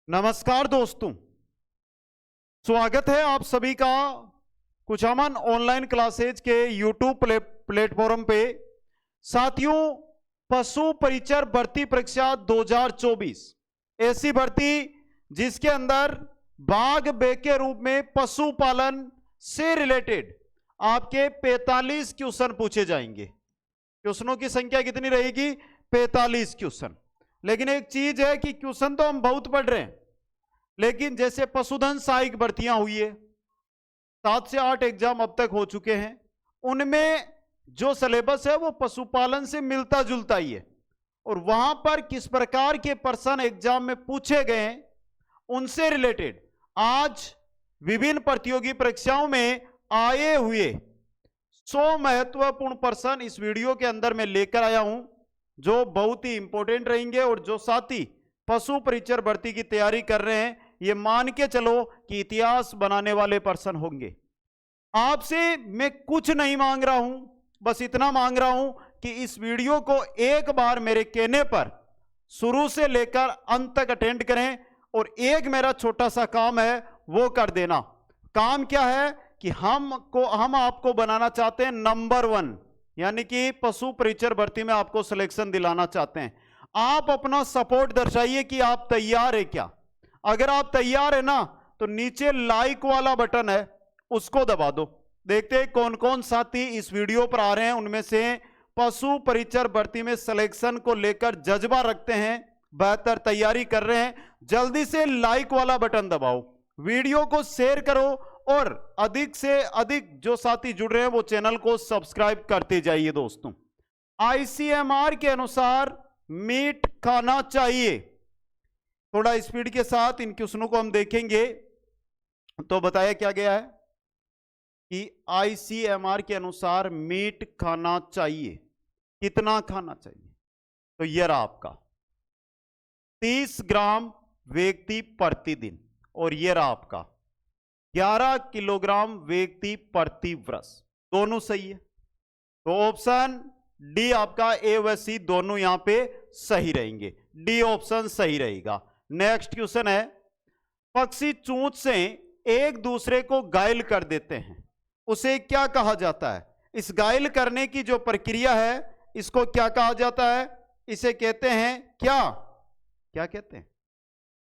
नमस्कार दोस्तों, स्वागत है आप सभी का कुछामन ऑनलाइन क्लासेज के यूट्यूब प्लेटफॉर्म पे। साथियों, पशु परिचर भर्ती परीक्षा 2024 ऐसी भर्ती जिसके अंदर बाघ बे के रूप में पशुपालन से रिलेटेड आपके 45 क्वेश्चन पूछे जाएंगे। क्वेश्चनों की संख्या कितनी रहेगी? 45 क्वेश्चन। लेकिन एक चीज है कि क्वेश्चन तो हम बहुत पढ़ रहे हैं, लेकिन जैसे पशुधन सहायक भर्तियां हुई है, 7 से 8 एग्जाम अब तक हो चुके हैं, उनमें जो सिलेबस है वो पशुपालन से मिलता जुलता ही है। और वहां पर किस प्रकार के प्रश्न एग्जाम में पूछे गए हैं उनसे रिलेटेड आज विभिन्न प्रतियोगी परीक्षाओं में आए हुए 100 महत्वपूर्ण प्रश्न इस वीडियो के अंदर मैं लेकर आया हूं, जो बहुत ही इंपॉर्टेंट रहेंगे। और जो साथी पशु परिचर भर्ती की तैयारी कर रहे हैं, ये मान के चलो कि इतिहास बनाने वाले प्रश्न होंगे। आपसे मैं कुछ नहीं मांग रहा हूं, बस इतना मांग रहा हूं कि इस वीडियो को एक बार मेरे कहने पर शुरू से लेकर अंत तक अटेंड करें। और एक मेरा छोटा सा काम है वो कर देना। काम क्या है कि हम आपको बनाना चाहते हैं नंबर 1, यानी कि पशु परिचर भर्ती में आपको सिलेक्शन दिलाना चाहते हैं। आप अपना सपोर्ट दर्शाइए कि आप तैयार है क्या। अगर आप तैयार है ना, तो नीचे लाइक वाला बटन है उसको दबा दो। देखते हैं कौन कौन साथी इस वीडियो पर आ रहे हैं, उनमें से पशु परिचर भर्ती में सिलेक्शन को लेकर जज्बा रखते हैं, बेहतर तैयारी कर रहे हैं। जल्दी से लाइक वाला बटन दबाओ, वीडियो को शेयर करो और अधिक से अधिक जो साथी जुड़ रहे हैं वो चैनल को सब्सक्राइब करते जाइए। दोस्तों, आईसीएमआर के अनुसार मीट खाना चाहिए। थोड़ा स्पीड के साथ इन क्वेश्चनों को हम देखेंगे। तो बताया क्या गया है कि आईसीएमआर के अनुसार मीट खाना चाहिए। कितना खाना चाहिए? तो यह रहा आपका 30 ग्राम व्यक्ति प्रतिदिन, और यह रहा आपका 11 किलोग्राम व्यक्ति प्रति वर्ष। दोनों सही है, तो ऑप्शन डी आपका ए व सी दोनों यहां पे सही रहेंगे। डी ऑप्शन सही रहेगा। नेक्स्ट क्वेश्चन है, पक्षी चोंच से एक दूसरे को घायल कर देते हैं, उसे क्या कहा जाता है? इस घायल करने की जो प्रक्रिया है इसको क्या कहा जाता है? इसे कहते हैं क्या कहते हैं?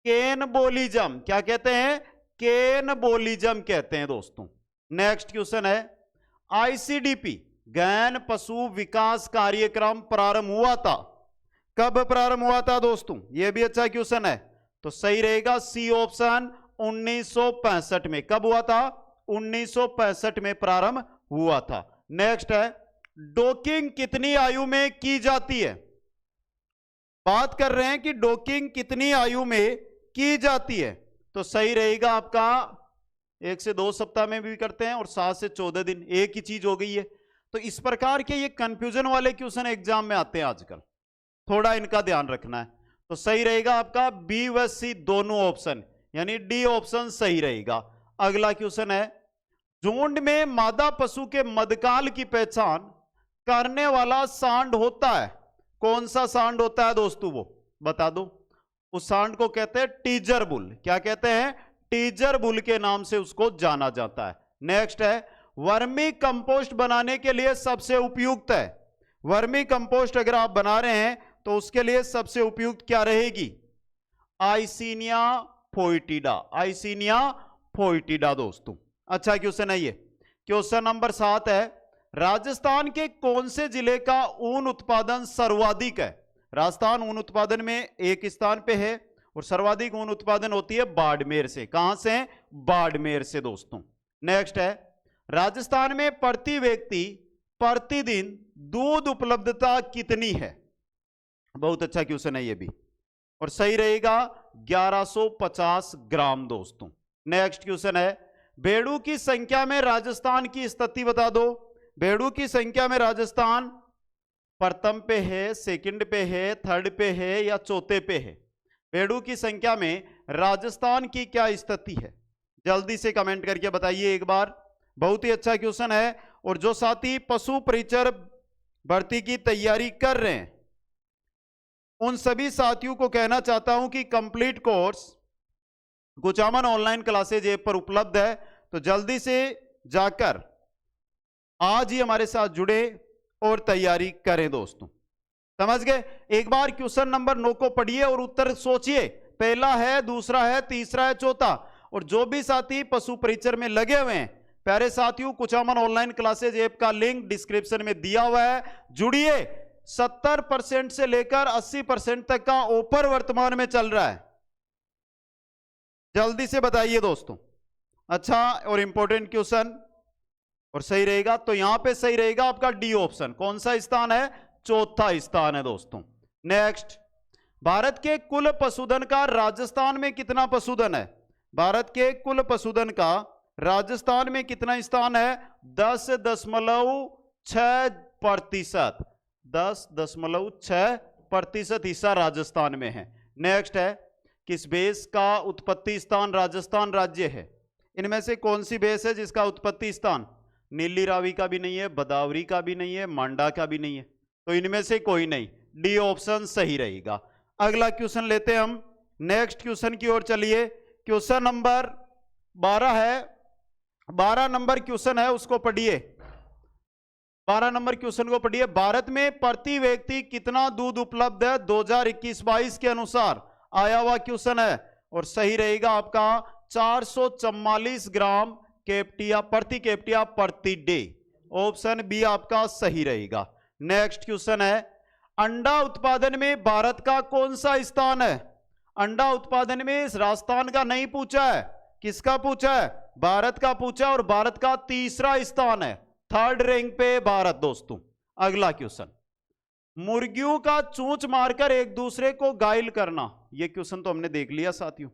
कैनबोलिज्म। क्या कहते हैं? कैनबोलिज्म कहते हैं दोस्तों। नेक्स्ट क्वेश्चन है, आईसीडीपी गैन पशु विकास कार्यक्रम प्रारंभ हुआ था। कब प्रारंभ हुआ था दोस्तों? यह भी अच्छा क्वेश्चन है, तो सही रहेगा सी ऑप्शन 1965 में। कब हुआ था? 1965 में प्रारंभ हुआ था। नेक्स्ट है, डोकिंग कितनी आयु में की जाती है? बात कर रहे हैं कि डोकिंग कितनी आयु में की जाती है, तो सही रहेगा आपका 1 से 2 सप्ताह में भी करते हैं और 7 से 14 दिन, एक ही चीज हो गई है। तो इस प्रकार के ये कंफ्यूजन वाले क्वेश्चन एग्जाम में आते हैं आजकल, थोड़ा इनका ध्यान रखना है। तो सही रहेगा आपका बी व सी दोनों ऑप्शन, यानी डी ऑप्शन सही रहेगा। अगला क्वेश्चन है, झुंड में मादा पशु के मध्यकाल की पहचान करने वाला सांड होता है। कौन सा सांड होता है दोस्तों? वो बता दो। उस सांड को कहते हैं टीजर बुल। क्या कहते हैं? टीजर बुल के नाम से उसको जाना जाता है। नेक्स्ट है, वर्मी कंपोस्ट बनाने के लिए सबसे उपयुक्त है। वर्मी कंपोस्ट अगर आप बना रहे हैं तो उसके लिए सबसे उपयुक्त क्या रहेगी? आइसिनिया फोइटिडा। आइसिनिया फोइटिडा दोस्तों। अच्छा क्वेश्चन है ये। क्वेश्चन नंबर 7 है, राजस्थान के कौन से जिले का ऊन उत्पादन सर्वाधिक है? राजस्थान ऊन उत्पादन में एक स्थान पे है और सर्वाधिक ऊन उत्पादन होती है बाड़मेर से। कहां से? बाड़मेर से दोस्तों। नेक्स्ट है, राजस्थान में प्रति व्यक्ति प्रतिदिन दूध उपलब्धता कितनी है? बहुत अच्छा क्वेश्चन है ये भी, और सही रहेगा 1150 ग्राम दोस्तों। नेक्स्ट क्वेश्चन है, भेड़ों की संख्या में राजस्थान की स्थिति बता दो। भेड़ों की संख्या में राजस्थान प्रथम पे है, सेकंड पे है, थर्ड पे है या चौथे पे है? भेड़ों की संख्या में राजस्थान की क्या स्थिति है? जल्दी से कमेंट करके बताइए एक बार। बहुत ही अच्छा क्वेश्चन है। और जो साथी पशु परिचर भर्ती की तैयारी कर रहे हैं उन सभी साथियों को कहना चाहता हूं कि complete course Kuchaman online classes app पर उपलब्ध है, तो जल्दी से जाकर आज ही हमारे साथ जुड़े और तैयारी करें दोस्तों। समझ गए? एक बार क्वेश्चन नंबर 9 को पढ़िए और उत्तर सोचिए, पहला है, दूसरा है, तीसरा है, चौथा। और जो भी साथी पशु परिचर में लगे हुए हैं, प्यारे साथियों, कुचामन ऑनलाइन क्लासेज ऐप का लिंक डिस्क्रिप्शन में दिया हुआ है, जुड़िए। 70% से लेकर 80% तक का ऑफर वर्तमान में चल रहा है, जल्दी से बताइए दोस्तों। अच्छा और इंपॉर्टेंट क्वेश्चन और सही रहेगा, तो यहां पे सही रहेगा आपका डी ऑप्शन। कौन सा स्थान है? चौथा स्थान है दोस्तों। नेक्स्ट, भारत के कुल पशुधन का राजस्थान में कितना पशुधन है? भारत के कुल पशुधन का राजस्थान में कितना स्थान है? 10.6%। 10.6% हिस्सा राजस्थान में है। नेक्स्ट है, किस बेस का उत्पत्ति स्थान राजस्थान राज्य है? इनमें से कौन सी बेस है जिसका उत्पत्ति स्थान नीली रावी का भी नहीं है, बदावरी का भी नहीं है, मांडा का भी नहीं है, तो इनमें से कोई नहीं, डी ऑप्शन सही रहेगा। अगला क्वेश्चन लेते हैं हम, नेक्स्ट क्वेश्चन की ओर चलिए। क्वेश्चन नंबर 12 है, 12 नंबर क्वेश्चन है, उसको पढ़िए। 12 नंबर क्वेश्चन को पढ़िए। भारत में प्रति व्यक्ति कितना दूध उपलब्ध है 2021-22 के अनुसार? आया हुआ क्वेश्चन है और सही रहेगा आपका 444 ग्राम कैप्टिया प्रति डे। ऑप्शन बी आपका सही रहेगा। नेक्स्ट क्वेश्चन है, अंडा उत्पादन में भारत का कौन सा स्थान है? अंडा उत्पादन में राजस्थान का नहीं पूछा है, किसका पूछा है? भारत का पूछा, और भारत का तीसरा स्थान है, 3rd रैंक पे भारत दोस्तों। अगला क्वेश्चन, मुर्गियों का चूंच मारकर एक दूसरे को घायल करना, यह क्वेश्चन तो हमने देख लिया साथियों,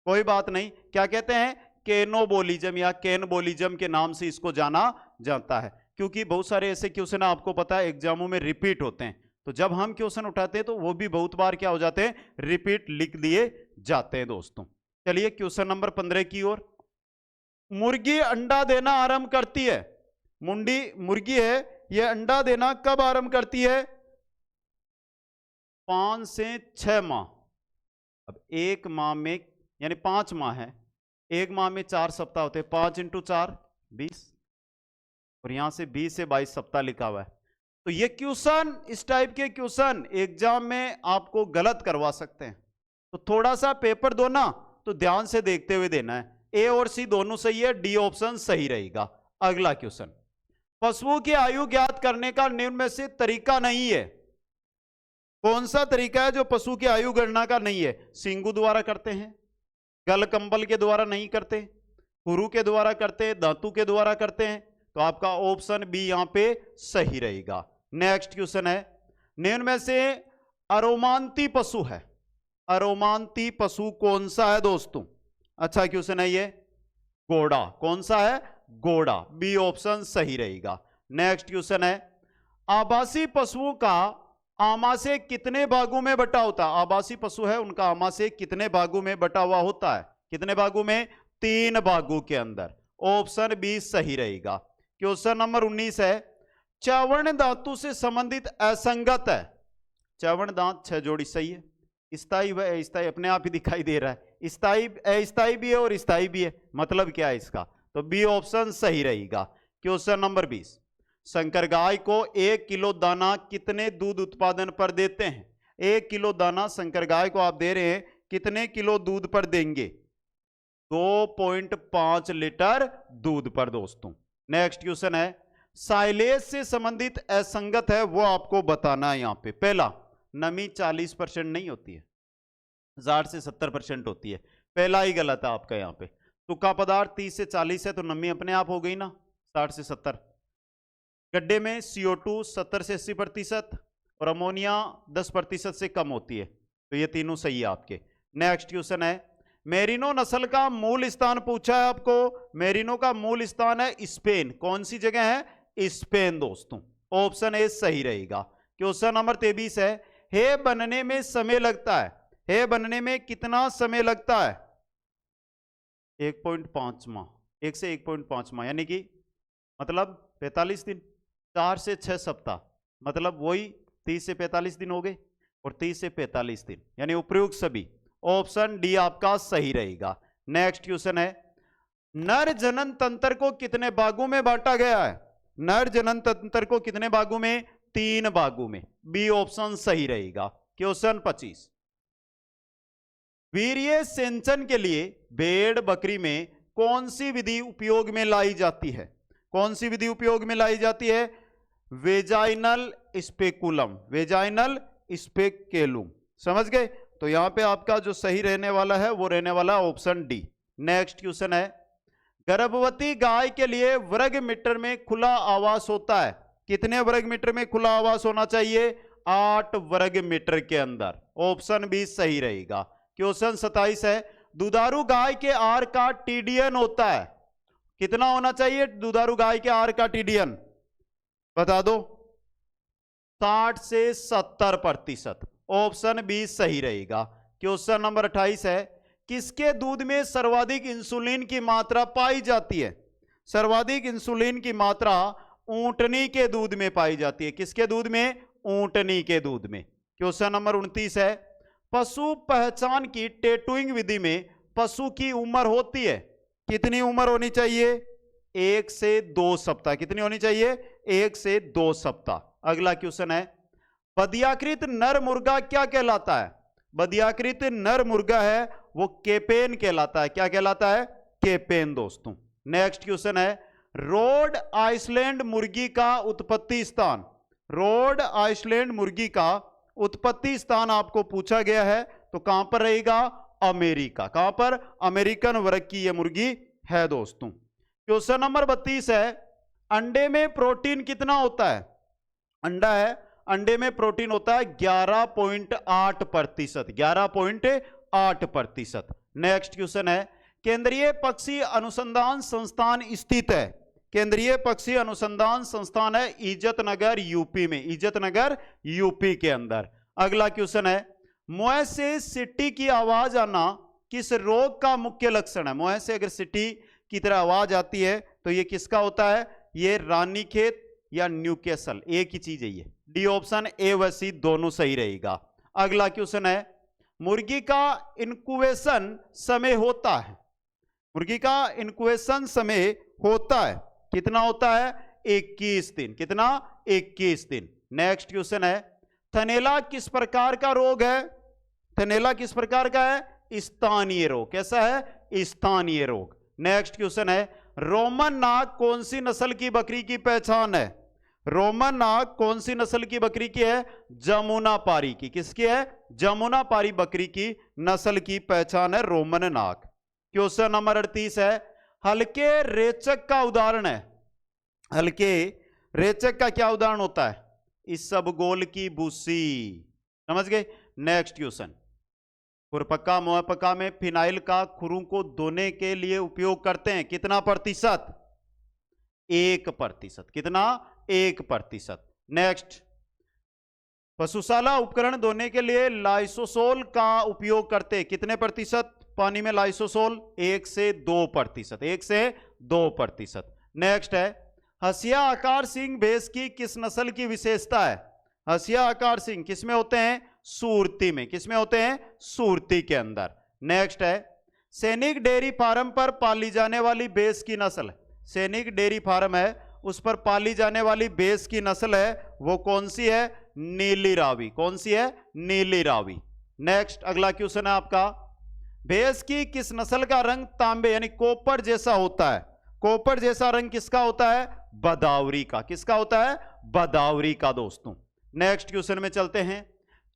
कोई बात नहीं। क्या कहते हैं? कैनोबोलिज्म या कैनबोलिज्म के नाम से इसको जाना जाता है, क्योंकि बहुत सारे ऐसे क्वेश्चन आपको पता है एग्जामों में रिपीट होते हैं, तो जब हम क्वेश्चन उठाते हैं तो वो भी बहुत बार क्या हो जाते हैं? रिपीट लिख दिए जाते हैं दोस्तों। चलिए क्वेश्चन नंबर 15 की ओर। मुर्गी अंडा देना आरंभ करती है, मुर्गी है, यह अंडा देना कब आरंभ करती है? 5 से 6 माह। अब एक माह में, यानी 5 माह है, एक माह में 4 सप्ताह होते हैं, 5 × 4 20, और यहां से 20 से 22 सप्ताह लिखा हुआ है। तो ये क्वेश्चन, इस टाइप के क्वेश्चन एग्जाम में आपको गलत करवा सकते हैं, तो थोड़ा सा पेपर दो ना तो ध्यान से देखते हुए देना है। ए और सी दोनों सही है, डी ऑप्शन सही रहेगा। अगला क्वेश्चन, पशुओं की आयु ज्ञात करने का निम्न में से तरीका नहीं है। कौन सा तरीका है जो पशु की आयु गणना का नहीं है? सिंगु द्वारा करते हैं, गल कंबल के द्वारा नहीं करते, कुरु के द्वारा करते हैं, धातु के द्वारा करते हैं, तो आपका ऑप्शन बी यहां पे सही रहेगा। नेक्स्ट क्वेश्चन है, निम्न में से अरोमांती पशु है, अरोमांती पशु कौन सा है दोस्तों? अच्छा क्वेश्चन है ये, घोड़ा। कौन सा है? घोड़ा। बी ऑप्शन सही रहेगा। नेक्स्ट क्वेश्चन है, आवासी पशुओं का आमाशय कितने भागों में बटा होता है? आवासी पशु है, उनका आमाशय कितने भागों में बटा हुआ होता है? कितने भागों में? 3 भागों के अंदर। ऑप्शन बी सही रहेगा। क्वेश्चन नंबर 19 है, च्यवण धातु से संबंधित असंगत है। च्यवण दांत 6 जोड़ी सही है, स्थायी व अस्थायी अपने आप ही दिखाई दे रहा है, स्थायी अस्थायी भी है और स्थायी भी है, मतलब क्या है इसका? तो बी ऑप्शन सही रहेगा। क्वेश्चन नंबर 20, संकर गाय को 1 किलो दाना कितने दूध उत्पादन पर देते हैं? 1 किलो दाना संकर गाय को आप दे रहे हैं, कितने किलो दूध पर देंगे? 2.5 लीटर दूध पर दोस्तों। नेक्स्ट क्वेश्चन है, साइलेज से संबंधित असंगत है, वो आपको बताना है। यहां पे पहला, नमी 40% नहीं होती है, 60 से 70% होती है, पहला ही गलत है आपका। यहाँ पे सूखा पदार्थ 30 से 40 है, तो नमी अपने आप हो गई ना 60 से 70। गड्ढे में CO2 70 से 80% और अमोनिया 10% से कम होती है, तो ये तीनों सही है आपके। नेक्स्ट क्वेश्चन है, मेरिनो नस्ल का मूल स्थान पूछा है आपको। मेरिनो का मूल स्थान है स्पेन। कौन सी जगह है? स्पेन दोस्तों। ऑप्शन ए सही रहेगा। क्वेश्चन नंबर 23 है, हे बनने में समय लगता है, हे बनने में कितना समय लगता है? 1.5 माह, 1 से 1.5 माह, यानी कि मतलब 45 दिन, 4 से 6 सप्ताह, मतलब वही 30 से 45 दिन हो गए, और 30 से 45 दिन, यानी उपयुक्त सभी। ऑप्शन डी आपका सही रहेगा। नेक्स्ट क्वेश्चन है, नर जनन तंत्र को कितने भागों में बांटा गया है? नर जनन तंत्र को कितने भागों में? 3 भागों में। बी ऑप्शन सही रहेगा। क्वेश्चन 25, वीर्य सेंचन के लिए भेड़ बकरी में कौन सी विधि उपयोग में लाई जाती है? कौन सी विधि उपयोग में लाई जाती है? Vaginal speculum, vaginal speculum. समझ गए? तो यहां पे आपका जो सही रहने वाला है वो रहने वाला ऑप्शन डी। नेक्स्ट क्वेश्चन है, गर्भवती गाय के लिए वर्ग मीटर में खुला आवास होता है। कितने वर्ग मीटर में खुला आवास होना चाहिए? 8 वर्ग मीटर के अंदर। ऑप्शन बी सही रहेगा। क्वेश्चन 27 है, दुधारू गाय के आहार का टीडीएन होता है। कितना होना चाहिए दुधारू गाय के आहार का टीडीएन? बता दो। 60 से 70%। ऑप्शन बी सही रहेगा। क्वेश्चन नंबर 28 है, किसके दूध में सर्वाधिक इंसुलिन की मात्रा पाई जाती है? सर्वाधिक इंसुलिन की मात्रा ऊंटनी के दूध में पाई जाती है। किसके दूध में? ऊंटनी के दूध में। क्वेश्चन नंबर 29 है, पशु पहचान की टैटूइंग विधि में पशु की उम्र होती है। कितनी उम्र होनी चाहिए? 1 से 2 सप्ताह। कितनी होनी चाहिए? 1 से 2 सप्ताह। अगला क्वेश्चन है, बदियाकृत नर मुर्गा क्या कहलाता है? बदियाकृत नर मुर्गा है वो केपेन कहलाता है। क्या कहलाता है? केपेन दोस्तों। नेक्स्ट क्वेश्चन है, रोड आइसलैंड मुर्गी का उत्पत्ति स्थान। रोड आइसलैंड मुर्गी का उत्पत्ति स्थान आपको पूछा गया है, तो कहां पर रहेगा? अमेरिका। कहां पर? अमेरिकन वर्ग की यह मुर्गी है दोस्तों। क्वेश्चन नंबर 32 है, अंडे में प्रोटीन कितना होता है? अंडा है, अंडे में प्रोटीन होता है 11.8%। 11.8%। नेक्स्ट क्वेश्चन है, केंद्रीय पक्षी अनुसंधान संस्थान स्थित है। केंद्रीय पक्षी अनुसंधान संस्थान है इज्जतनगर यूपी में। इज्जतनगर यूपी के अंदर। अगला क्वेश्चन है, मुंह से सीटी की आवाज आना किस रोग का मुख्य लक्षण है? मुंह से अगर सीटी की तरह आवाज आती है तो ये किसका होता है? ये रानीखेत या न्यूकेसल, एक ही चीज है ये। डी ऑप्शन, ए व सी दोनों सही रहेगा। अगला क्वेश्चन है, मुर्गी का इनक्यूबेशन समय होता है। मुर्गी का इनक्यूबेशन समय होता है, कितना होता है? 21 दिन। कितना? 21 दिन। नेक्स्ट क्वेश्चन है, थनैला किस प्रकार का रोग है? थनैला किस प्रकार का है? स्थानीय रोग। कैसा है? स्थानीय रोग। नेक्स्ट क्वेश्चन है, रोमन नाग कौन सी नस्ल की बकरी की पहचान है? रोमन नाग कौन सी नस्ल की बकरी की है? जमुनापारी की। किसकी है? जमुनापारी बकरी की नस्ल की पहचान है रोमन नाग। क्वेश्चन नंबर 38 है, हल्के रेचक का उदाहरण है। हल्के रेचक का क्या उदाहरण होता है? इसबगोल की भूसी। समझ गए? नेक्स्ट क्वेश्चन, खुरपक्का मुहपक्का में फिनाइल का खुरों को धोने के लिए उपयोग करते हैं। कितना प्रतिशत? 1%। कितना? 1%। नेक्स्ट, पशुशाला उपकरण धोने के लिए लाइसोसोल का उपयोग करते हैं। कितने प्रतिशत पानी में लाइसोसोल? 1 से 2%। 1 से 2%। नेक्स्ट है, हसिया आकार सिंह भैंस की किस नस्ल की विशेषता है? हसिया आकार सिंह किस में होते हैं? सूरती में। किस में होते हैं? सूरती के अंदर। नेक्स्ट है, सैनिक डेयरी फार्म पर पाली जाने वाली भैंस की नस्ल। सैनिक डेयरी फार्म है, उस पर पाली जाने वाली भैंस की नस्ल है वो कौन सी है? नीली रावी। कौन सी है? नीली रावी। नेक्स्ट, अगला क्वेश्चन है आपका, भैंस की किस नस्ल का रंग तांबे यानी कॉपर जैसा होता है? कॉपर जैसा रंग किसका होता है? बदावरी का। किसका होता है? बदावरी का दोस्तों। नेक्स्ट क्वेश्चन में चलते हैं,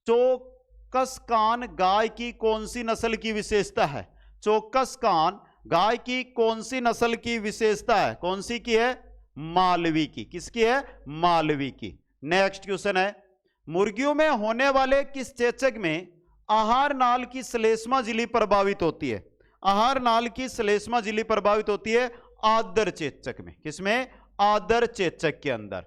चौकस कान गाय की कौन सी नस्ल की विशेषता है? चौकस कान गाय की कौन सी नस्ल की विशेषता है? कौन सी की है? मालवी की। किसकी है? मालवी की। नेक्स्ट क्वेश्चन है, मुर्गियों में होने वाले किस चेचक में आहार नाल की श्लेष्मा झिल्ली प्रभावित होती है? आहार नाल की श्लेष्मा झिल्ली प्रभावित होती है आदर चेचक में। किसमें? आदर चेचक के अंदर।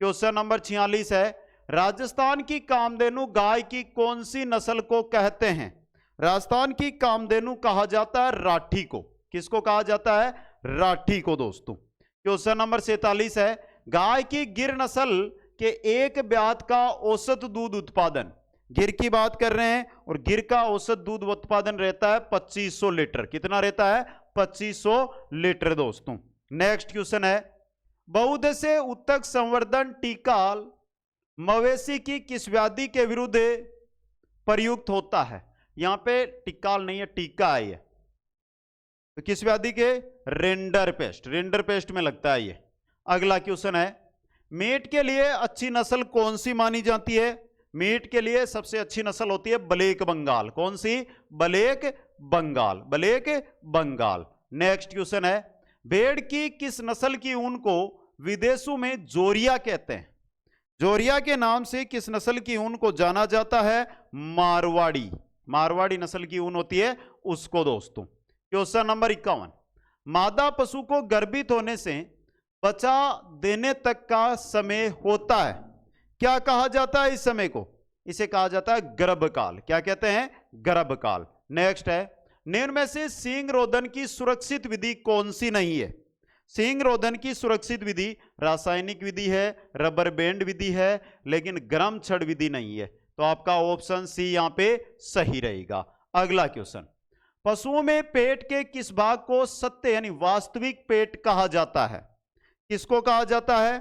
क्वेश्चन नंबर 46 है, राजस्थान की कामधेनु गाय की कौन सी नस्ल को कहते हैं? राजस्थान की कामधेनु कहा जाता है राठी को। किसको कहा जाता है? राठी को दोस्तों। क्वेश्चन नंबर 47 है, गाय की गिर नस्ल के एक ब्यात का औसत दूध उत्पादन। गिर की बात कर रहे हैं और गिर का औसत दूध उत्पादन रहता है 2500 लीटर। कितना रहता है? 2500 लीटर दोस्तों। नेक्स्ट क्वेश्चन है, बहुउद्देशीय उत्तक संवर्धन टीका मवेशी की किस व्याधि के विरुद्ध प्रयुक्त होता है? यहां पे टिकाल नहीं है, टीका है ये। तो किस व्याधि के? Render paste. रेंडर पेस्ट में लगता है ये। अगला क्वेश्चन है, मीट के लिए अच्छी नस्ल कौन सी मानी जाती है? मीट के लिए सबसे अच्छी नस्ल होती है ब्लैक बंगाल। कौन सी? Black Bengal. Black Bengal. Next question है, भेड़ की किस नस्ल की ऊन को विदेशों में जोरिया कहते हैं? जोरिया के नाम से किस नस्ल की ऊन को जाना जाता है? मारवाड़ी। मारवाड़ी नस्ल की ऊन होती है उसको दोस्तों। क्वेश्चन नंबर 51, मादा पशु को गर्भित होने से बच्चा देने तक का समय होता है, क्या कहा जाता है इस समय को? इसे कहा जाता है गर्भकाल। क्या कहते हैं? गर्भकाल। नेक्स्ट है, निम्न में से सींग रोधन की सुरक्षित विधि कौन सी नहीं है? सींग रोधन की सुरक्षित विधि रासायनिक विधि है, रबर बैंड विधि है, लेकिन गर्म छड़ विधि नहीं है। तो आपका ऑप्शन सी यहां पे सही रहेगा। अगला क्वेश्चन, पशुओं में पेट के किस भाग को सत्य यानी वास्तविक पेट कहा जाता है? किसको कहा जाता है?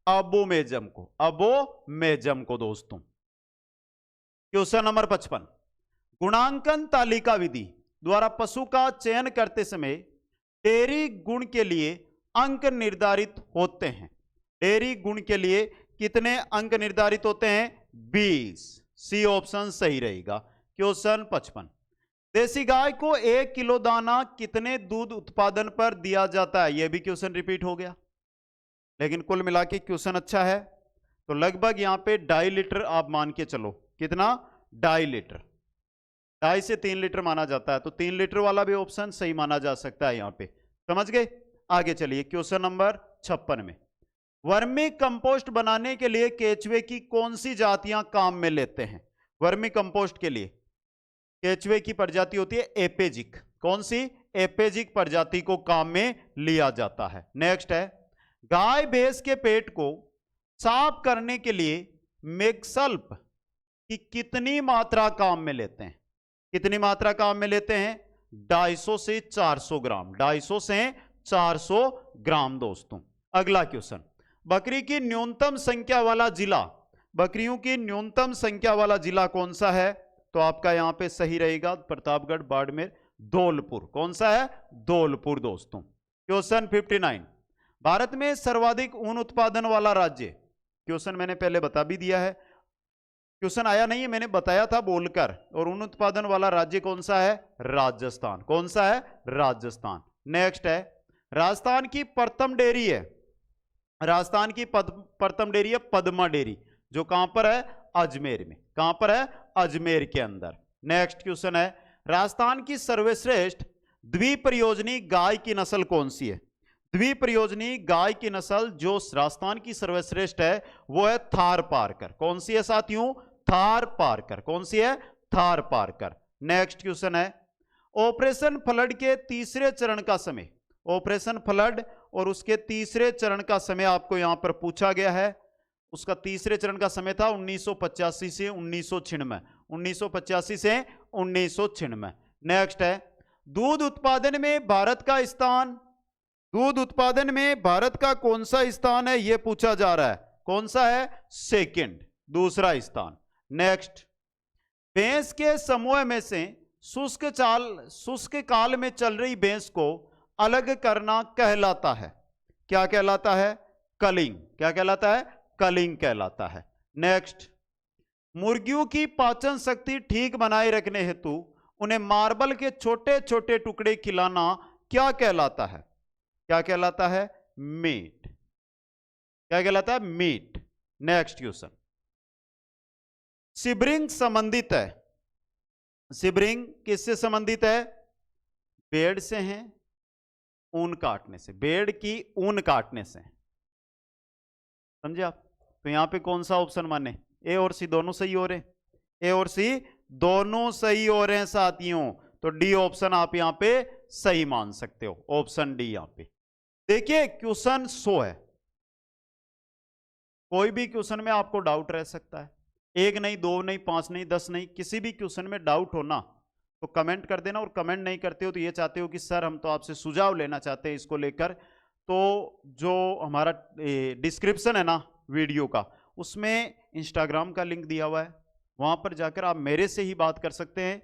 अबोमेजम को। अबोमेजम को दोस्तों। क्वेश्चन नंबर 55, गुणांकन तालिका विधि द्वारा पशु का चयन करते समय डेयरी गुण के लिए अंक निर्धारित होते हैं। डेयरी गुण के लिए कितने अंक निर्धारित होते हैं? 20। सी ऑप्शन सही रहेगा। क्वेश्चन 55, देसी गाय को 1 किलो दाना कितने दूध उत्पादन पर दिया जाता है? यह भी क्वेश्चन रिपीट हो गया, लेकिन कुल मिला के क्वेश्चन अच्छा है। तो लगभग यहां पे 2.5 लीटर आप मान के चलो। कितना? 2.5 लीटर। 2.5 से 3 लीटर माना जाता है, तो 3 लीटर वाला भी ऑप्शन सही माना जा सकता है यहां पे। समझ गए? आगे चलिए क्वेश्चन नंबर 56 में, वर्मी कंपोस्ट बनाने के लिए केचुए की कौन सी जातियां काम में लेते हैं? वर्मी कंपोस्ट के लिए केचुए की प्रजाति होती है एपेजिक। कौन सी? एपेजिक प्रजाति को काम में लिया जाता है। नेक्स्ट है, गाय भैंस के पेट को साफ करने के लिए मेक्सल्प की कितनी मात्रा काम में लेते हैं? कितनी मात्रा काम में लेते हैं? 250 से 400 ग्राम। 250 से 400 ग्राम दोस्तों। अगला क्वेश्चन, बकरी की न्यूनतम संख्या वाला जिला, बकरियों की न्यूनतम संख्या वाला जिला कौन सा है? तो आपका यहां पे सही रहेगा प्रतापगढ़, बाड़मेर, धौलपुर। कौन सा है? धौलपुर दोस्तों। क्वेश्चन 59, भारत में सर्वाधिक ऊन उत्पादन वाला राज्य, क्वेश्चन मैंने पहले बता भी दिया है, क्वेश्चन आया नहीं है, मैंने बताया था बोलकर। और ऊन उत्पादन वाला राज्य कौन सा है? राजस्थान। कौन सा है? राजस्थान। नेक्स्ट है, राजस्थान की प्रथम डेयरी है, राजस्थान की प्रथम डेयरी है पद्मा डेयरी, जो कहां पर है? अजमेर में। कहां पर है? अजमेर के अंदर। नेक्स्ट क्वेश्चन है, राजस्थान की सर्वश्रेष्ठ द्विप्रयोजनी गाय की नस्ल कौन सी है? द्विप्रयोजनी गाय की नस्ल जो राजस्थान की सर्वश्रेष्ठ है वो है थार पारकर। कौन सी है साथियों? थार पारकर। कौन सी है? थार पारकर। नेक्स्ट क्वेश्चन है, ऑपरेशन फ्लड के तीसरे चरण का समय, ऑपरेशन फ्लड और उसके तीसरे चरण का समय आपको यहां पर पूछा गया है। उसका तीसरे चरण का समय था 1985 से 1996। 1985 से 1996। नेक्स्ट है, दूध उत्पादन में भारत का स्थान, दूध उत्पादन में भारत का कौन सा स्थान है यह पूछा जा रहा है। कौन सा है? सेकंड, दूसरा स्थान। नेक्स्ट, भैंस के समूह में से शुष्क काल में चल रही भैंस को अलग करना कहलाता है, क्या कहलाता है? कलिंग। क्या कहलाता है? कलिंग कहलाता है। नेक्स्ट, मुर्गियों की पाचन शक्ति ठीक बनाए रखने हेतु उन्हें मार्बल के छोटे छोटे टुकड़े खिलाना क्या कहलाता है? क्या कहलाता है? मीट। क्या कहलाता है? मीट। नेक्स्ट क्वेश्चन, सिब्रिंग संबंधित है, सिब्रिंग किससे संबंधित है? भेड़ से है, ऊन काटने से, भेड़ की ऊन काटने से। समझे आप? तो यहां पे कौन सा ऑप्शन माने? ए और सी दोनों सही हो रहे हैं, ए और सी दोनों सही हो रहे हैं साथियों। तो डी ऑप्शन आप यहां पे सही मान सकते हो, ऑप्शन डी। यहां पे देखिए क्वेश्चन 100 है, कोई भी क्वेश्चन में आपको डाउट रह सकता है। 1 नहीं, 2 नहीं, 5 नहीं, 10 नहीं, किसी भी क्वेश्चन में डाउट हो ना तो कमेंट कर देना, और कमेंट नहीं करते हो तो ये चाहते हो कि सर हम तो आपसे सुझाव लेना चाहते हैं इसको लेकर, तो जो हमारा डिस्क्रिप्शन है ना वीडियो का, उसमें इंस्टाग्राम का लिंक दिया हुआ है, वहां पर जाकर आप मेरे से ही बात कर सकते हैं।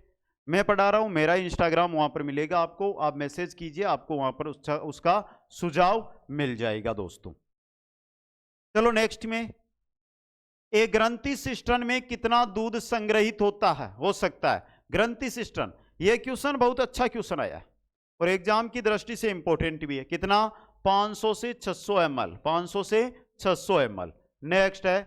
मैं पढ़ा रहा हूं, मेरा इंस्टाग्राम वहां पर मिलेगा आपको, आप मैसेज कीजिए, आपको वहां पर उसका सुझाव मिल जाएगा दोस्तों। चलो नेक्स्ट में, एक ग्रंथि सिस्टम में कितना दूध संग्रहित होता है, हो सकता है? ग्रंथि सिस्टम, यह क्वेश्चन बहुत अच्छा क्वेश्चन आया है और एग्जाम की दृष्टि से इंपॉर्टेंट भी है। कितना? 500 से 600 ml, 500 से 600 ml। नेक्स्ट है,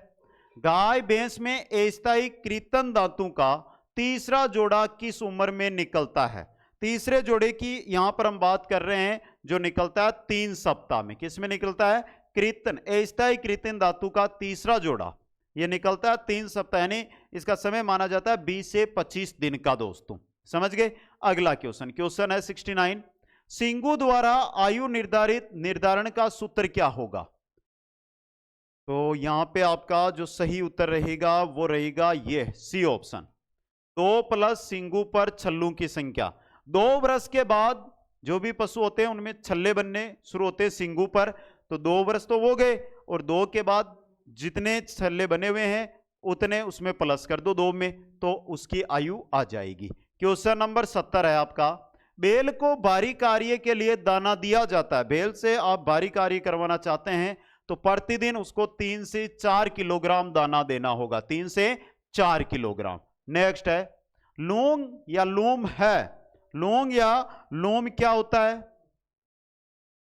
गाय भैंस में अस्थायी कृंतक धातु का तीसरा जोड़ा किस उम्र में निकलता है? तीसरे जोड़े की यहां पर हम बात कर रहे हैं, जो निकलता है 3 सप्ताह में। किस में निकलता है? कृंतक, अस्थायी कृंतक धातु का तीसरा जोड़ा ये निकलता है 3 सप्ताह, यानी इसका समय माना जाता है 20 से 25 दिन का दोस्तों। समझ गए? अगला क्वेश्चन, क्वेश्चन है 69, सिंगु द्वारा आयु निर्धारण का सूत्र क्या होगा? तो यहां पे आपका जो सही उत्तर रहेगा वो रहेगा ये सी ऑप्शन, 2 प्लस सिंगु पर छल्लों की संख्या। 2 वर्ष के बाद जो भी पशु होते हैं उनमें छल्ले बनने शुरू होते हैं सिंगु पर, तो 2 वर्ष तो वो गए, और 2 के बाद जितने छल्ले बने हुए हैं उतने उसमें प्लस कर दो 2 में, तो उसकी आयु आ जाएगी। क्वेश्चन नंबर 70 है आपका, बैल को भारी कार्य के लिए दाना दिया जाता है। बैल से आप भारी कार्य करवाना चाहते हैं तो प्रतिदिन उसको 3 से 4 किलोग्राम दाना देना होगा, 3 से 4 किलोग्राम। नेक्स्ट है, लूंग या लूम है, लूंग या लूम क्या होता है?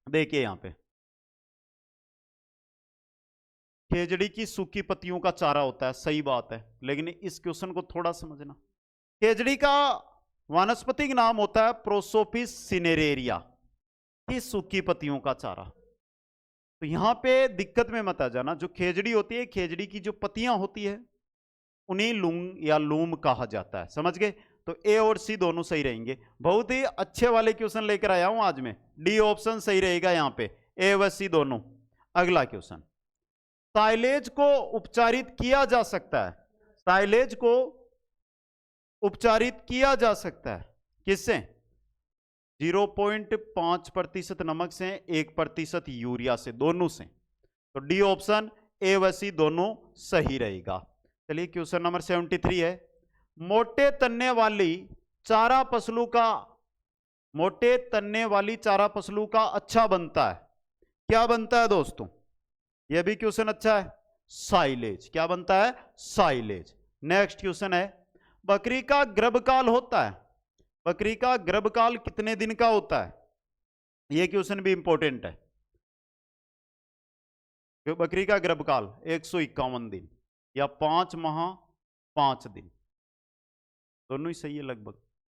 देखिए यहां पे खेजड़ी की सूखी पत्तियों का चारा होता है, सही बात है, लेकिन इस क्वेश्चन को थोड़ा समझना। खेजड़ी का वानस्पतिक नाम होता है प्रोसोपिस सिनेरेरिया, की सूखी पत्तियों का चारा। तो यहां पे दिक्कत में मत आ जाना, जो खेजड़ी होती है, खेजड़ी की जो पत्तियां होती है उन्हीं लूंग या लूम कहा जाता है। समझ गए? तो ए और सी दोनों सही रहेंगे। बहुत ही अच्छे वाले क्वेश्चन लेकर आया हूं आज में, डी ऑप्शन सही रहेगा यहां पे, ए व सी दोनों। अगला क्वेश्चन, साइलेज को उपचारित किया जा सकता है, साइलेज को उपचारित किया जा सकता है किससे? 0.5% नमक से, 1% यूरिया से, दोनों से। तो डी ऑप्शन, ए व सी दोनों सही रहेगा। चलिए क्वेश्चन नंबर 73 है, मोटे तन्ने वाली चारा फसलों का, मोटे तन्ने वाली चारा फसलों का अच्छा बनता है, क्या बनता है दोस्तों? यह भी क्वेश्चन अच्छा है, साइलेज। क्या बनता है? साइलेज। नेक्स्ट क्वेश्चन है, बकरी का गर्भकाल होता है, बकरी का गर्भकाल कितने दिन का होता है? यह क्वेश्चन भी इंपॉर्टेंट है। बकरी का गर्भकाल 151 दिन या 5 माह 5 दिन, दोनों ही सही है लगभग,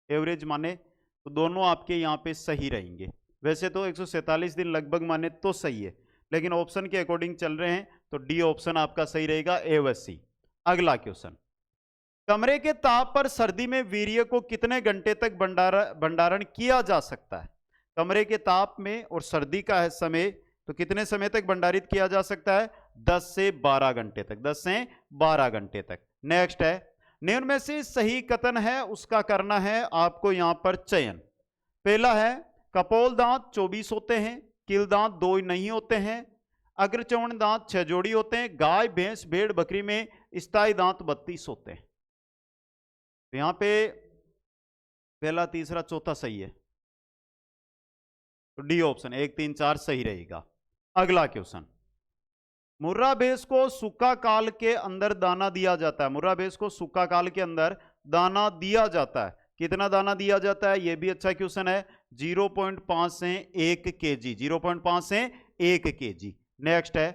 एवरेज माने तो दोनों आपके यहां पे सही रहेंगे। वैसे तो 147 दिन लगभग माने तो सही है, लेकिन ऑप्शन के अकॉर्डिंग चल रहे हैं तो डी ऑप्शन आपका सही रहेगा, ए व सी। अगला क्वेश्चन, कमरे के ताप पर सर्दी में वीर्य को कितने घंटे तक भंडारण किया जा सकता है? कमरे के ताप में और सर्दी का है समय, तो कितने समय तक भंडारित किया जा सकता है? 10 से 12 घंटे तक, 10 से 12 घंटे तक। नेक्स्ट है, निम्न में से सही कथन है उसका करना है आपको यहां पर चयन। पहला है, कपोल दांत 24 होते हैं, किल दांत 2 नहीं होते हैं, अग्रचौण दांत 6 जोड़ी होते हैं, गाय भैंस भेड़ बकरी में स्थायी दांत 32 होते हैं। तो यहां पे पहला तीसरा चौथा सही है, तो डी ऑप्शन 1 3 4 सही रहेगा। अगला क्वेश्चन, मुर्रा भैंस को सूखा काल के अंदर दाना दिया जाता है, मुर्रा भैंस को सूखा काल के अंदर दाना दिया जाता है, कितना दाना दिया जाता है? यह भी अच्छा क्वेश्चन है, 0.5 से 1 kg, 0.5 से 1 kg। नेक्स्ट है,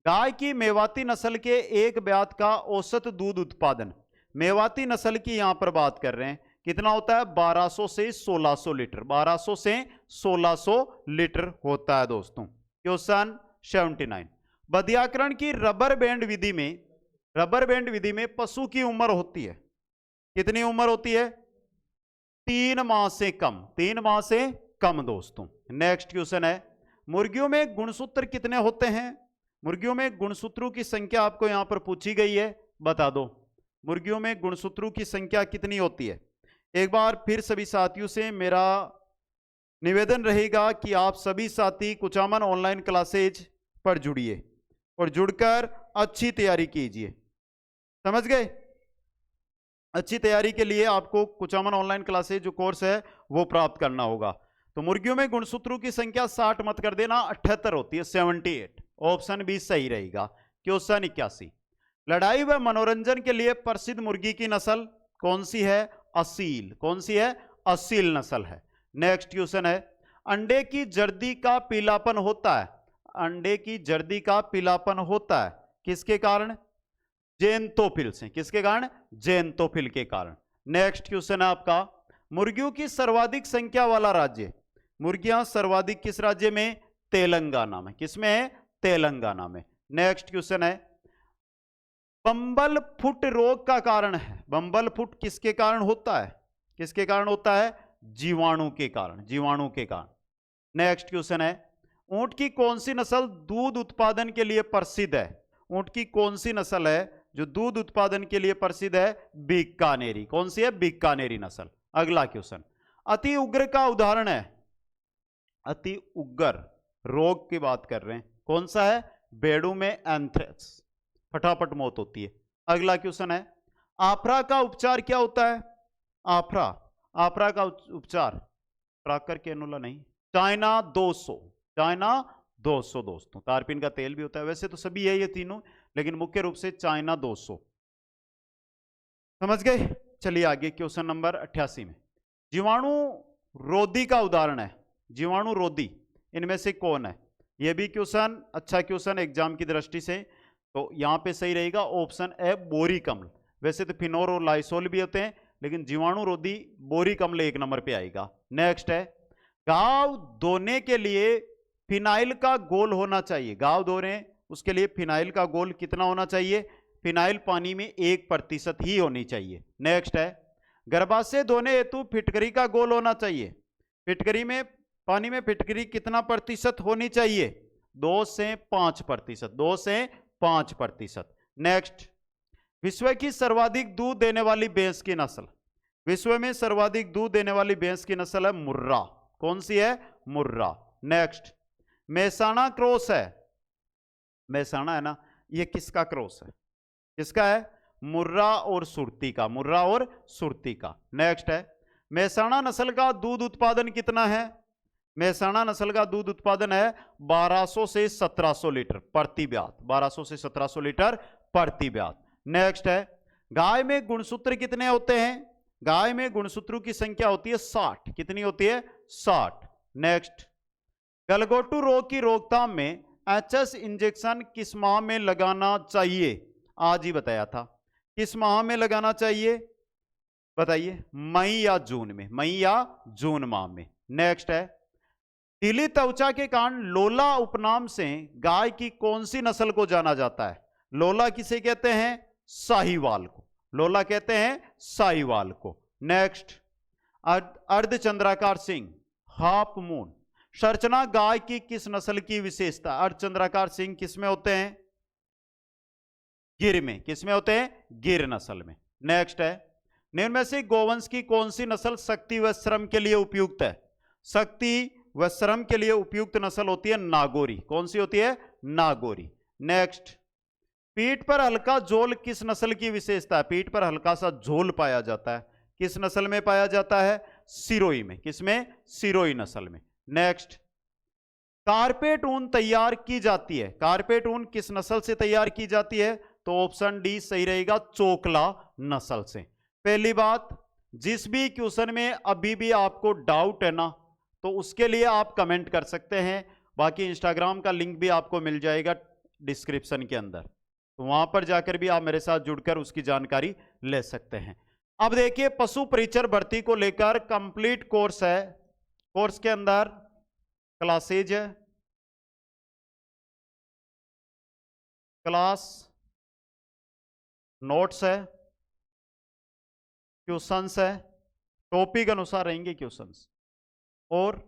गाय की मेवाती नस्ल के एक ब्यात का औसत दूध उत्पादन, मेवाती नस्ल की यहां पर बात कर रहे हैं, कितना होता है? 1200 से 1600 लीटर, 1200 से 1600 लीटर होता है दोस्तों। क्वेश्चन 79, बधियाकरण की रबर बैंड विधि में, रबर बैंड विधि में पशु की उम्र होती है, कितनी उम्र होती है? 3 माह से कम, 3 माह से कम दोस्तों। नेक्स्ट क्वेश्चन है, मुर्गियों में गुणसूत्र कितने होते हैं? मुर्गियों में गुणसूत्रों की संख्या आपको यहां पर पूछी गई है, बता दो। मुर्गियों में गुणसूत्रों की संख्या कितनी होती है? एक बार फिर सभी साथियों से मेरा निवेदन रहेगा कि आप सभी साथी कुचामन ऑनलाइन क्लासेज पर जुड़िए और जुड़कर अच्छी तैयारी कीजिए। समझ गए? अच्छी तैयारी के लिए आपको कुचामन ऑनलाइन क्लासेज जो कोर्स है वो प्राप्त करना होगा। तो मुर्गियों में गुणसूत्रों की संख्या 60 मत कर देना, 78 होती है, 78। ऑप्शन बी सही रहेगा। क्वेश्चन 81, लड़ाई व मनोरंजन के लिए प्रसिद्ध मुर्गी की नस्ल कौन सी है? असील। कौन सी है? असील नस्ल है। नेक्स्ट क्वेश्चन है, अंडे की जर्दी का पीलापन होता है, अंडे की जर्दी का पीलापन होता है किसके कारण? जेंतोफिल से। किसके कारण? जेंतोफिल के कारण। नेक्स्ट क्वेश्चन है आपका, मुर्गियों की सर्वाधिक संख्या वाला राज्य, मुर्गियां सर्वाधिक किस राज्य में? तेलंगाना में। किसमें है? तेलंगाना में। नेक्स्ट क्वेश्चन है, बम्बल फुट रोग का कारण है, बम्बल फुट किसके कारण होता है? किसके कारण होता है? जीवाणु के कारण, जीवाणु के कारण। नेक्स्ट क्वेश्चन है, ऊंट की कौन सी नस्ल दूध उत्पादन के लिए प्रसिद्ध है? ऊंट की कौन सी नस्ल है जो दूध उत्पादन के लिए प्रसिद्ध है? बीकानेरी। कौन सी है? बीकानेरी नस्ल। अगला क्वेश्चन, अति उग्र का उदाहरण है, अति उग्र रोग की बात कर रहे हैं, कौन सा है? बेड़ू में एंथ्रेक्स, फटाफट मौत होती है। अगला क्वेश्चन है, आफरा का उपचार क्या होता है? आफरा, आफरा का उपचार ट्राकर कैनुला नहीं, चाइना 200, चाइना 200 दोस्तों। तारपीन का तेल भी होता है, वैसे तो सभी है ये तीनों, लेकिन मुख्य रूप से चाइना 200। समझ गए? चलिए आगे क्वेश्चन नंबर 88 में, जीवाणु रोधी का उदाहरण है, जीवाणु रोधी इनमें से कौन है? यह भी क्वेश्चन अच्छा क्वेश्चन एग्जाम की दृष्टि से, तो यहां पे सही रहेगा ऑप्शन ए बोरिक अम्ल। वैसे तो फिनोर और लाइसोल भी होते हैं, लेकिन जीवाणु रोधी बोरिक अम्ल एक नंबर पे आएगा। नेक्स्ट है, गाव धोने के लिए फिनाइल का घोल होना चाहिए, गाव धो रहे हैं उसके लिए फिनाइल का घोल कितना होना चाहिए? फिनाइल पानी में 1% ही होनी चाहिए। नेक्स्ट है, गर्भाशय धोने हेतु फिटकरी का घोल होना चाहिए, फिटकरी में पानी में फिटकरी कितना प्रतिशत होनी चाहिए? 2 से 5%, 2 से 5%। नेक्स्ट, विश्व की सर्वाधिक दूध देने वाली भैंस की नस्ल, विश्व में सर्वाधिक दूध देने वाली भैंस की नस्ल है मुर्रा। कौन सी है? मुर्रा। नेक्स्ट, मेहसाणा क्रॉस है, मेहसाणा है ना, ये किसका क्रॉस है? किसका है? मुर्रा और सुरती का, मुर्रा और सुरती का। नेक्स्ट है, मेहसाणा नस्ल का दूध उत्पादन कितना है? मेहसाणा नस्ल का दूध उत्पादन है 1200 से 1700 लीटर प्रति ब्यात, 1200 से 1700 लीटर प्रति ब्यात। नेक्स्ट है, गाय में गुणसूत्र कितने होते हैं? गाय में गुणसूत्रों की संख्या होती है 60। कितनी होती है? 60। नेक्स्ट, गलघोटू रोग की रोकथाम में एचएस इंजेक्शन किस माह में लगाना चाहिए? आज ही बताया था, किस माह में लगाना चाहिए बताइए? मई या जून में, मई या जून माह में। नेक्स्ट है, ढीली त्वचा के कारण लोला उपनाम से गाय की कौन सी नस्ल को जाना जाता है? लोला किसे कहते हैं? साहीवाल को, लोला कहते हैं साहीवाल को। नेक्स्ट, अर्धचंद्राकार सिंह, हाफ मून, संरचना गाय की किस नस्ल की विशेषता? अर्धचंद्राकार सिंह किसमें होते हैं? गिर में। किसमें होते हैं? गिर नस्ल में। नेक्स्ट है, निम्न में से गोवंश की कौन सी नस्ल शक्ति व श्रम के लिए उपयुक्त है? शक्ति व श्रम के लिए उपयुक्त नस्ल होती है नागौरी। कौन सी होती है? नागौरी। नेक्स्ट, पीठ पर हल्का झोल किस नस्ल की विशेषता है? पीठ पर हल्का सा झोल पाया जाता है, किस नस्ल में पाया जाता है? सिरोही में। किसमें? सिरोही नस्ल में। नेक्स्ट, कारपेट ऊन तैयार की जाती है, कारपेट ऊन किस नस्ल से तैयार की जाती है? तो ऑप्शन डी सही रहेगा, चोकला नस्ल से। पहली बात, जिस भी क्वेश्चन में अभी भी आपको डाउट है ना, तो उसके लिए आप कमेंट कर सकते हैं, बाकी इंस्टाग्राम का लिंक भी आपको मिल जाएगा डिस्क्रिप्शन के अंदर, तो वहां पर जाकर भी आप मेरे साथ जुड़कर उसकी जानकारी ले सकते हैं। अब देखिए, पशु परिचर भर्ती को लेकर कंप्लीट कोर्स है, कोर्स के अंदर क्लासेज है, क्लास नोट्स है, क्वेश्चंस है, टॉपिक अनुसार रहेंगे क्वेश्चंस, और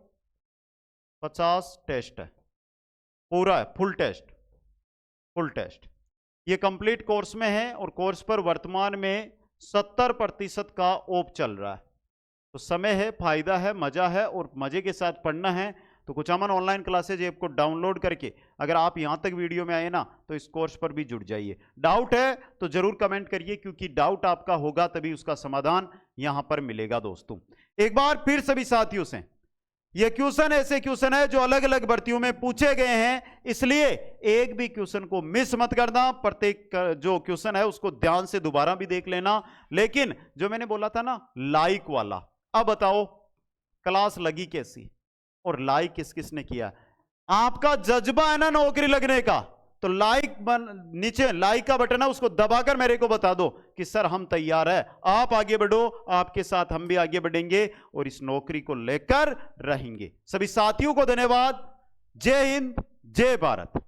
50 टेस्ट है, पूरा है, फुल टेस्ट, फुल टेस्ट। ये कंप्लीट कोर्स में है और कोर्स पर वर्तमान में 70% का ऑफ चल रहा है। तो समय है, फायदा है, मजा है और मजे के साथ पढ़ना है। तो कुचामन ऑनलाइन क्लासेज ऐप को डाउनलोड करके अगर आप यहां तक वीडियो में आए ना तो इस कोर्स पर भी जुड़ जाइए। डाउट है तो जरूर कमेंट करिए, क्योंकि डाउट आपका होगा तभी उसका समाधान यहां पर मिलेगा। दोस्तों एक बार फिर सभी साथियों से, ये क्वेश्चन ऐसे क्वेश्चन है जो अलग अलग भर्तियों में पूछे गए हैं, इसलिए एक भी क्वेश्चन को मिस मत करना। प्रत्येक जो क्वेश्चन है उसको ध्यान से दोबारा भी देख लेना। लेकिन जो मैंने बोला था ना लाइक वाला, अब बताओ क्लास लगी कैसी और लाइक किस किस ने किया? आपका जज्बा है ना नौकरी लगने का, तो लाइक नीचे लाइक का बटन है उसको दबाकर मेरे को बता दो कि सर हम तैयार है। आप आगे बढ़ो, आपके साथ हम भी आगे बढ़ेंगे और इस नौकरी को लेकर रहेंगे। सभी साथियों को धन्यवाद। जय हिंद, जय भारत।